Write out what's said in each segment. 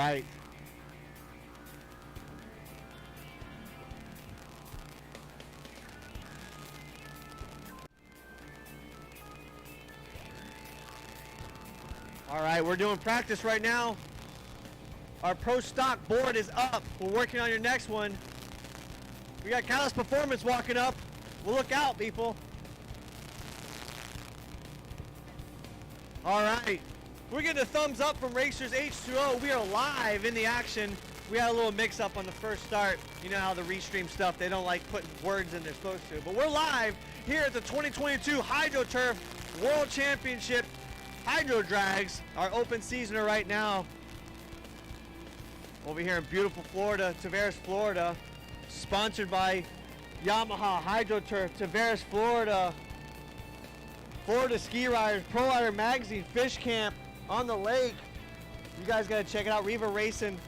right. All right, we're doing practice right now. Our Pro Stock board is up. We're working on your next one. We got Callus Performance walking up. We'll look out, people. All right, we're getting a thumbs up from Racers H2O. We are live in the action. We had a little mix up on the first start. You know how the restream stuff, they don't like putting words in they're supposed to. But we're live here at the 2022 HydroTurf World Championship. HydroDrags, our open seasoner right now. Over here in beautiful Florida, Tavares, Florida. Sponsored by Yamaha, HydroTurf, Tavares, Florida. Florida Ski Riders, Pro Rider Magazine, Fish Camp on the lake. You guys gotta check it out, Riva Racing.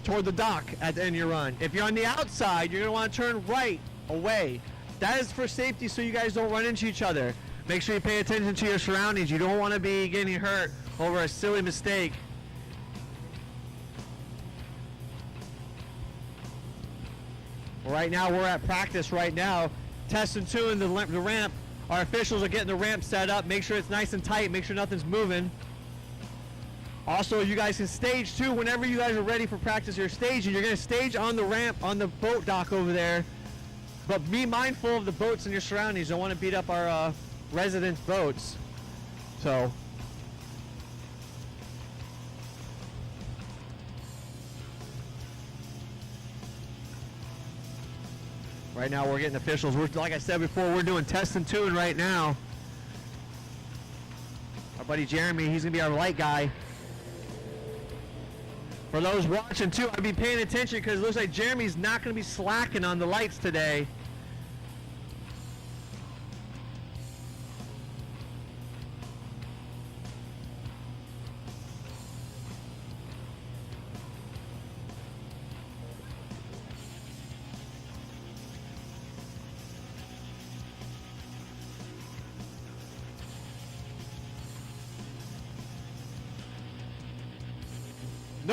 Toward the dock at the end of your run. If you're on the outside, you're gonna wanna turn right away. That is for safety so you guys don't run into each other. Make sure you pay attention to your surroundings. You don't wanna be getting hurt over a silly mistake. Right now, we're at practice right now. Test and tune the ramp. Our officials are getting the ramp set up. Make sure it's nice and tight. Make sure nothing's moving. Also, you guys can stage too whenever you guys are ready for practice. You're staging. You're going to stage on the ramp on the boat dock over there. But be mindful of the boats and your surroundings. Don't want to beat up our residents' boats. So. Right now we're getting officials. Like I said before, we're doing test and tune right now. Our buddy Jeremy, he's going to be our light guy. For those watching too, I'd be paying attention because it looks like Jeremy's not going to be slacking on the lights today.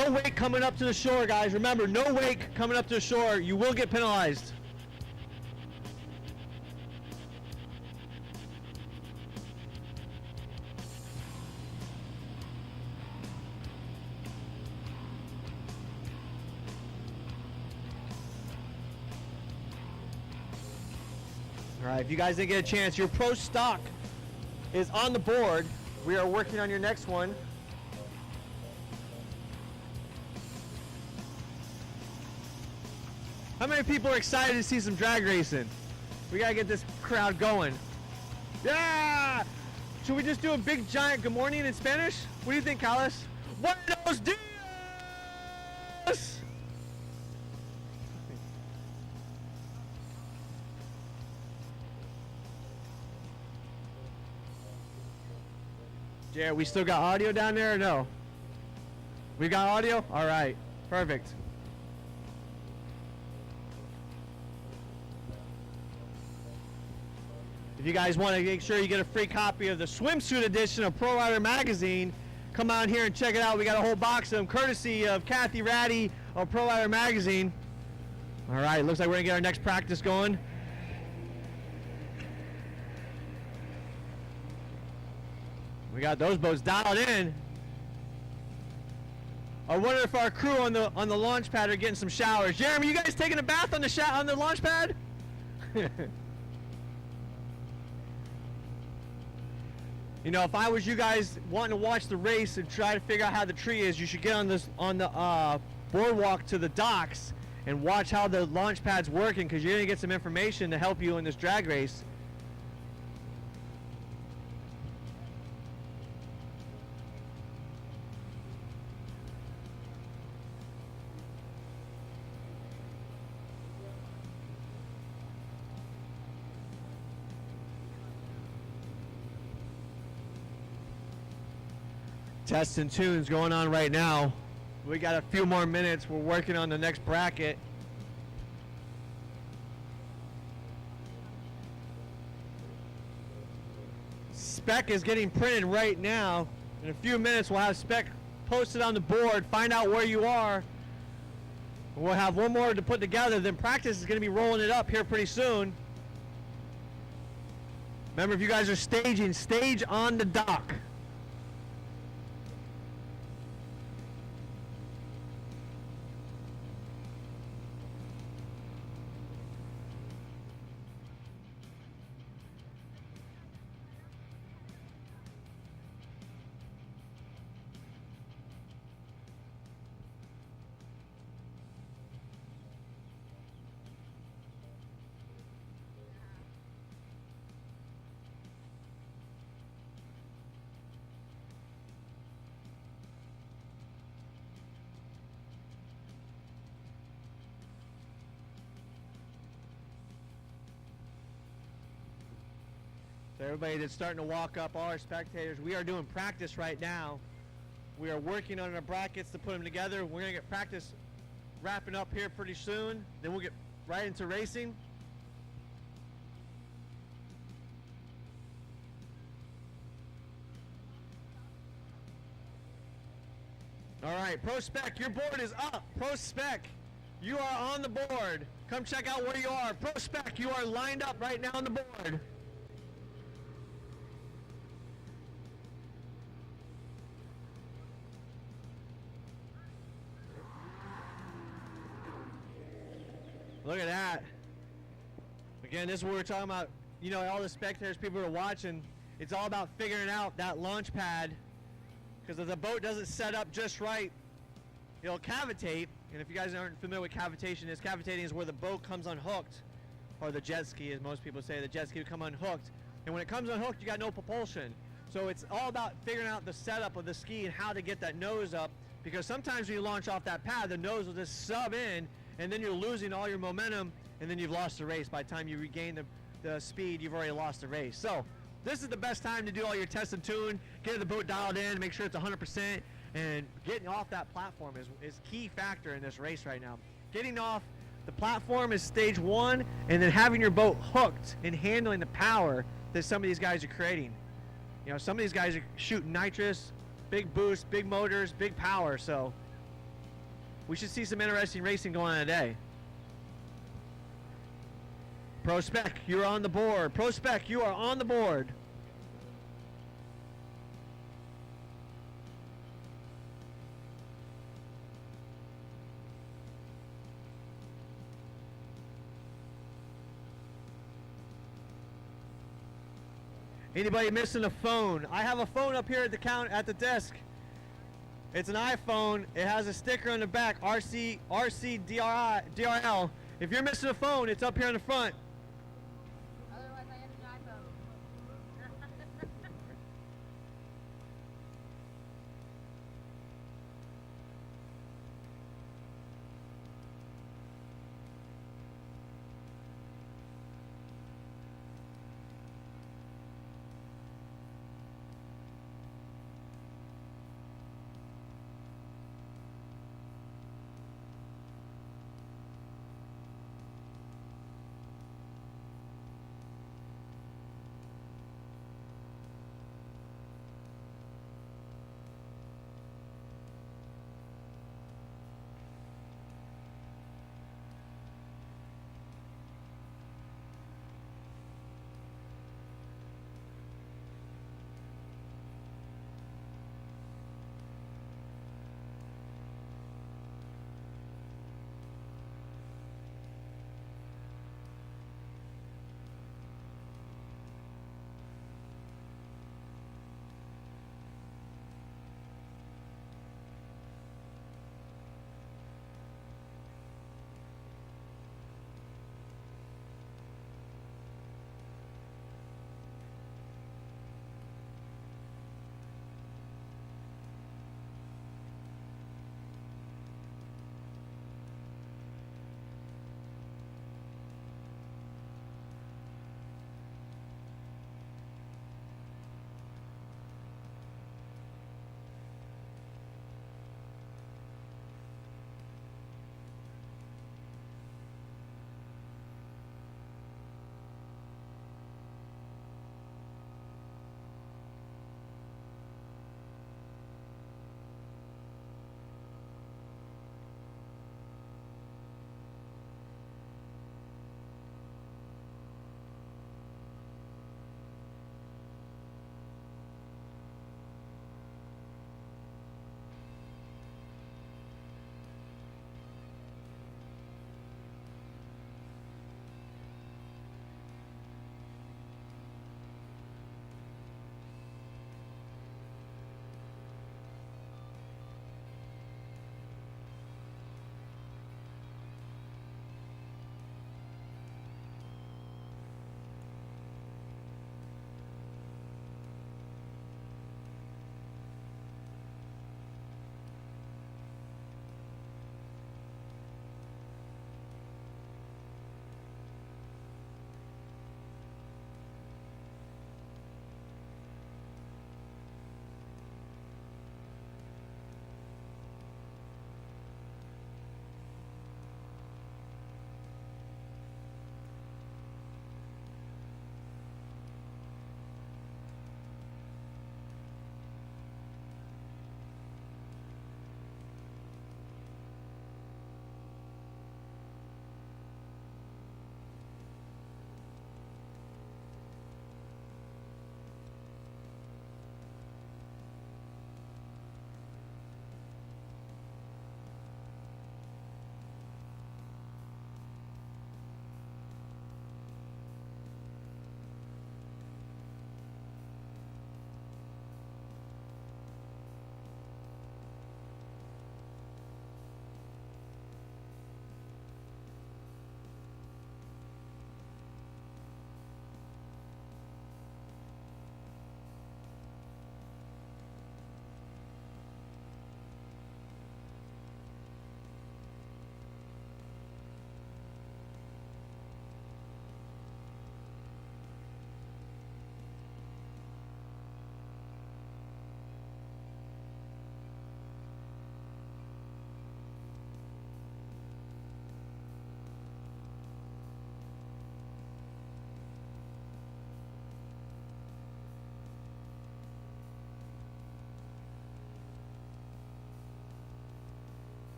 No wake coming up to the shore, guys. Remember, no wake coming up to the shore. You will get penalized. All right, if you guys didn't get a chance, your pro stock is on the board. We are working on your next one. How many people are excited to see some drag racing? We gotta get this crowd going. Yeah! Should we just do a big giant good morning in Spanish? What do you think, Carlos? Buenos dias! Jared, we still got audio down there or no? We got audio? All right, perfect. If you guys want to make sure you get a free copy of the swimsuit edition of Pro Rider Magazine, come on here and check it out. We got a whole box of them, courtesy of Kathy Ratty of Pro Rider Magazine. All right, looks like we're gonna get our next practice going. We got those boats dialed in. I wonder if our crew on the launch pad are getting some showers. Jeremy, you guys taking a bath on the launch pad? You know, if I was you guys wanting to watch the race and try to figure out how the tree is, you should get on the boardwalk to the docks and watch how the launch pad's working, because you're gonna get some information to help you in this drag race. Tests and tunes going on right now. We got a few more minutes. We're working on the next bracket. Spec is getting printed right now. In a few minutes we'll have spec posted on the board, find out where you are. We'll have one more to put together, then practice is going to be rolling it up here pretty soon. Remember, if you guys are staging, stage on the dock. So everybody that's starting to walk up, all our spectators, we are doing practice right now. We are working on our brackets to put them together. We're gonna get practice wrapping up here pretty soon. Then we'll get right into racing. All right, Pro Spec, your board is up. Pro Spec, you are on the board. Come check out where you are. Pro Spec, you are lined up right now on the board. Look at that. Again, this is what we're talking about. You know, all the spectators, people who are watching, it's all about figuring out that launch pad. Because if the boat doesn't set up just right, it'll cavitate. And if you guys aren't familiar with cavitation is where the boat comes unhooked. Or the jet ski, as most people say, the jet ski will come unhooked. And when it comes unhooked, you got no propulsion. So it's all about figuring out the setup of the ski and how to get that nose up. Because sometimes when you launch off that pad, the nose will just sub in, and then you're losing all your momentum, and then you've lost the race. By the time you regain the speed, you've already lost the race. So this is the best time to do all your test and tune, get the boat dialed in, make sure it's 100%, and getting off that platform is key factor in this race right now. Getting off the platform is stage one, and then having your boat hooked and handling the power that some of these guys are creating. You know, some of these guys are shooting nitrous, big boost, big motors, big power, so We should see some interesting racing going on today. ProStock, you're on the board. ProStock, you are on the board. Anybody missing a phone? I have a phone up here at the desk. It's an iPhone. It has a sticker on the back, RCDRL. If you're missing a phone, it's up here in the front. Otherwise, I have an iPhone.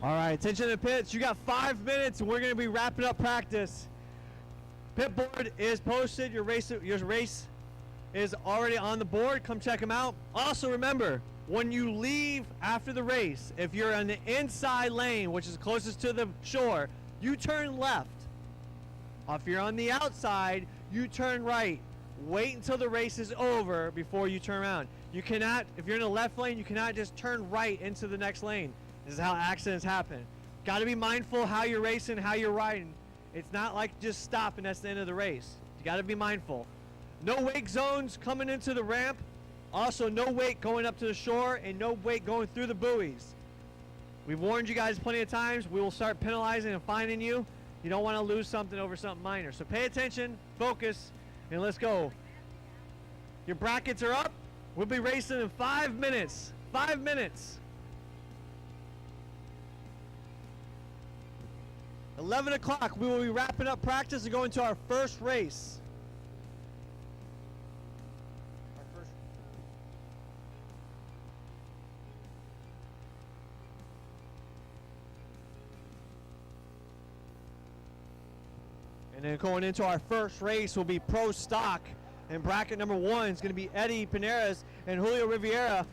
All right, attention to the pits. You got 5 minutes, and we're going to be wrapping up practice. Pit board is posted. Your race is already on the board. Come check them out. Also, remember, when you leave after the race, if you're in the inside lane, which is closest to the shore, you turn left. If you're on the outside, you turn right. Wait until the race is over before you turn around. You cannot, if you're in the left lane, you cannot just turn right into the next lane. This is how accidents happen. Got to be mindful how you're racing, how you're riding. It's not like just stop and that's the end of the race. You got to be mindful. No wake zones coming into the ramp. Also, no wake going up to the shore and no wake going through the buoys. We've warned you guys plenty of times. We will start penalizing and fining you. You don't want to lose something over something minor. So pay attention, focus, and let's go. Your brackets are up. We'll be racing in 5 minutes. 5 minutes. 11 o'clock, we will be wrapping up practice and going to our first race. And then going into our first race will be Pro Stock. And bracket number 1 is going to be Eddie Pineras and Julio Riviera.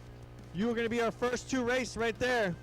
You are going to be our first 2 races right there.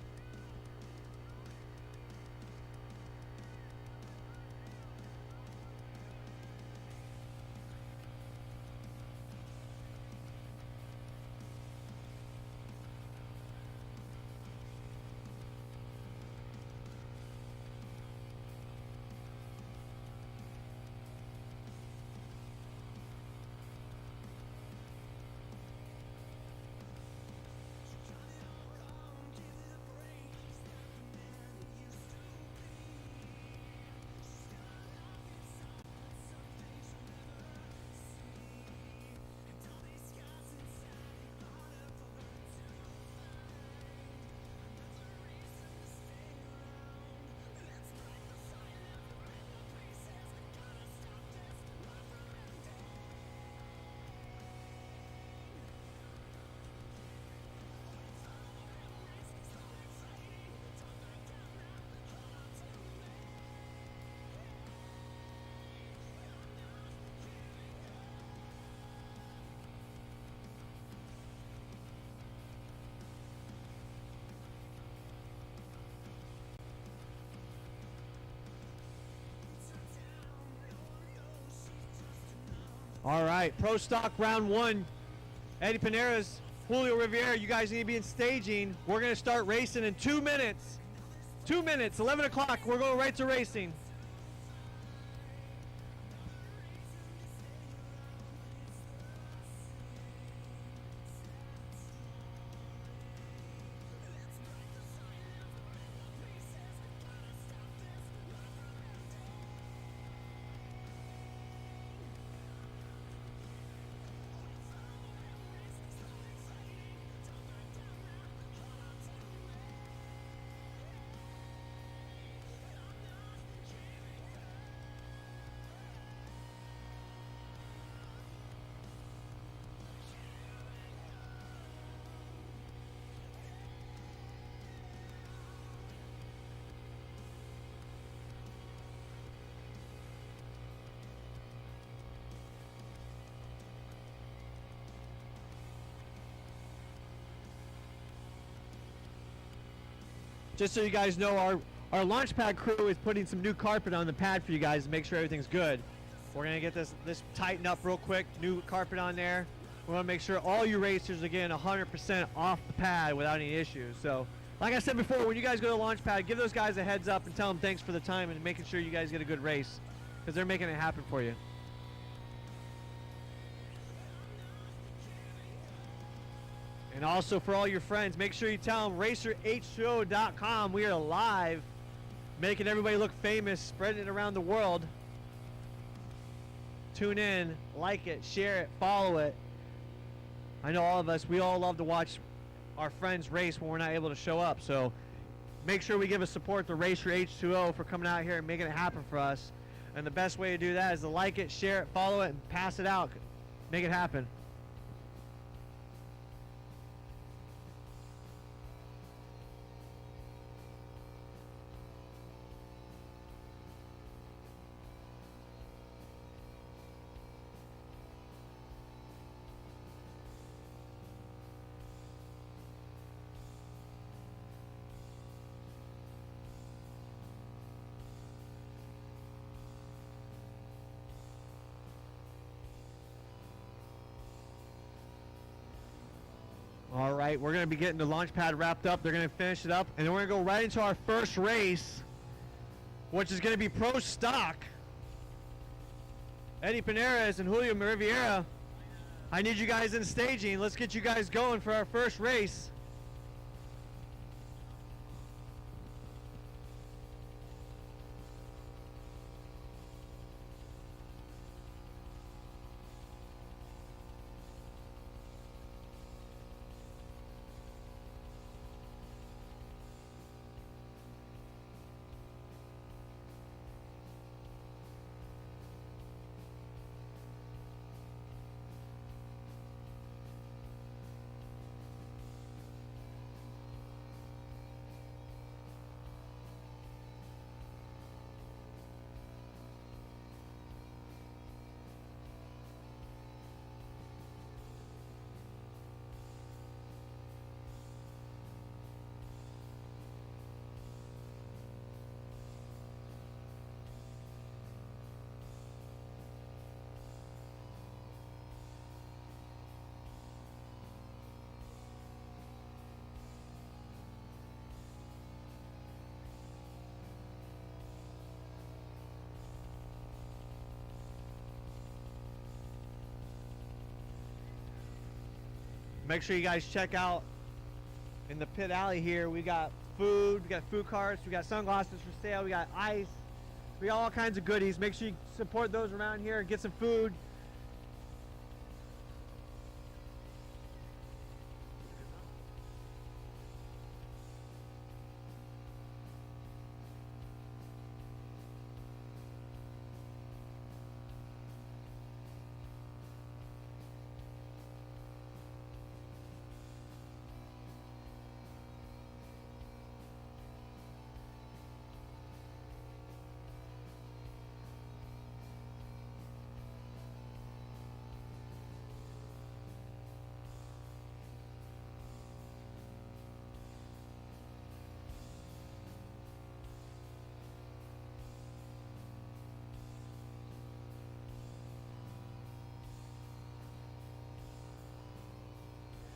All right, Pro Stock round 1. Eddie Pineras, Julio Riviera, you guys need to be in staging. We're going to start racing in 2 minutes. 2 minutes, 11 o'clock, we're going right to racing. Just so you guys know, our launch pad crew is putting some new carpet on the pad for you guys to make sure everything's good. We're gonna get this tightened up real quick, new carpet on there. We wanna make sure all you racers are getting 100% off the pad without any issues. So, like I said before, when you guys go to the launch pad, give those guys a heads up and tell them thanks for the time and making sure you guys get a good race, because they're making it happen for you. And also for all your friends, make sure you tell them racerh2o.com. We are live, making everybody look famous, spreading it around the world. Tune in, like it, share it, follow it. I know all of us, we all love to watch our friends race when we're not able to show up. So make sure we give a support to racerh2o for coming out here and making it happen for us. And the best way to do that is to like it, share it, follow it, and pass it out. Make it happen. right? We're going to be getting the launch pad wrapped up. They're going to finish it up, and then we're going to go right into our first race, which is going to be Pro Stock. Eddie Pinares and Julio Riviera. I need you guys in staging. Let's get you guys going for our first race. Make sure you guys check out in the pit alley here. We got food, we got food carts, we got sunglasses for sale, we got ice, we got all kinds of goodies. Make sure you support those around here and get some food.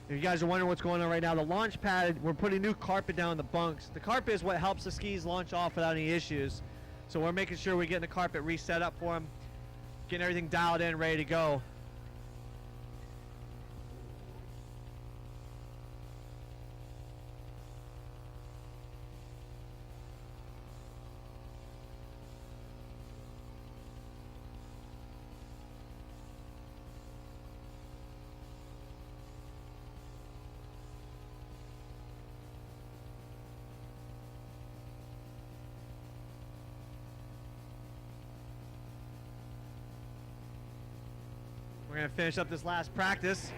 If you guys are wondering what's going on right now, the launch pad, we're putting new carpet down in the bunks. The carpet is what helps the skis launch off without any issues. So we're making sure we're getting the carpet reset up for them, getting everything dialed in, ready to go. We're going to finish up this last practice.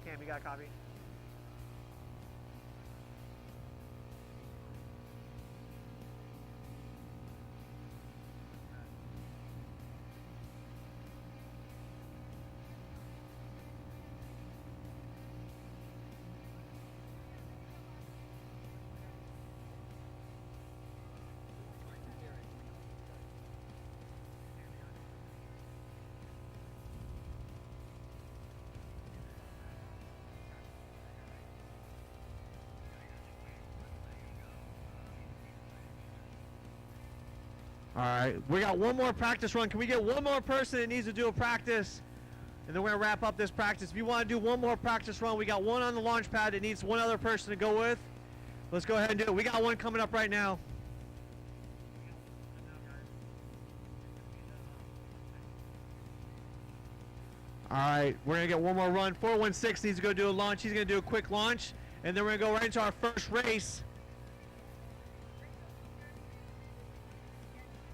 Cam, you got a copy? All right, we got one more practice run. Can we get one more person that needs to do a practice? And then we're gonna wrap up this practice. If you wanna do one more practice run, we got one on the launch pad that needs one other person to go with. Let's go ahead and do it. We got one coming up right now. All right, we're gonna get one more run. 416 needs to go do a launch. He's gonna do a quick launch, and then we're gonna go right into our first race.